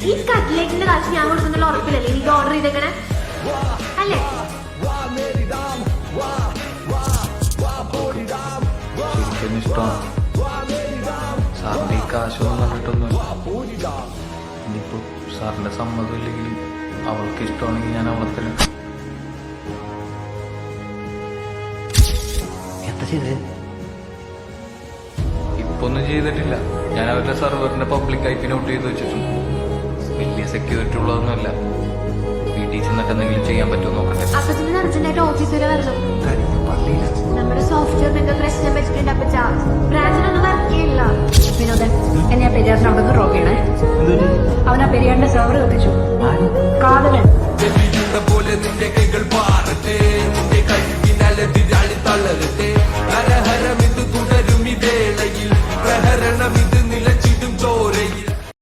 ഈ കട്ട്ലേറ്റിന്റെ കാശ് ഞാൻ കൊടുക്കുന്നുള്ള ഉറപ്പില്ലല്ലേ എനിക്ക് ഓർഡർ ചെയ്തേക്കണേ അല്ലേ? ശരിക്കും ഇഷ്ടമാണ് സാറിന്റെ ഈ കാശൊന്നും കണ്ടിട്ടൊന്നുമില്ല. ഇനിയിപ്പോ സാറിന്റെ സമ്മതം ഇല്ലെങ്കിൽ അവൾക്ക് ഇഷ്ടമാണെങ്കിൽ ഞാൻ അവളെ തരാം. എന്താ ചെയ്തത്? ഇപ്പൊ ഒന്നും ചെയ്തിട്ടില്ല. ഞാൻ അവരുടെ സെർവറിന്റെ പബ്ലിക് ഐപി നോട്ട് ചെയ്ത് വെച്ചിട്ടുണ്ട്. വലിയ സെക്യൂരിറ്റി ഉള്ളതൊന്നുമല്ല. വീട്ടിൽ ചെന്നിട്ട് എന്തെങ്കിലും ചെയ്യാൻ പറ്റുമോ നോക്കട്ടെ. അപ്പച്ചന് അർജന്റായിട്ട് ഓഫീസ് വരെ വരണം. നമ്മുടെ സോഫ്റ്റ്വെയറിന്റെ പ്രശ്നം വെച്ചിട്ടുണ്ട് അപ്പച്ച. ബ്രാഞ്ചിനൊന്നും വർക്ക് ചെയ്യില്ല. വിനോദൻ എന്നെ ആ പെരിയാറിന് അവിടെ നിന്ന് ഡ്രോപ്പ് ചെയ്യണേ. അവനാ പെരിയാറിന്റെ സെർവർ കത്തിച്ചു. കാതലൻ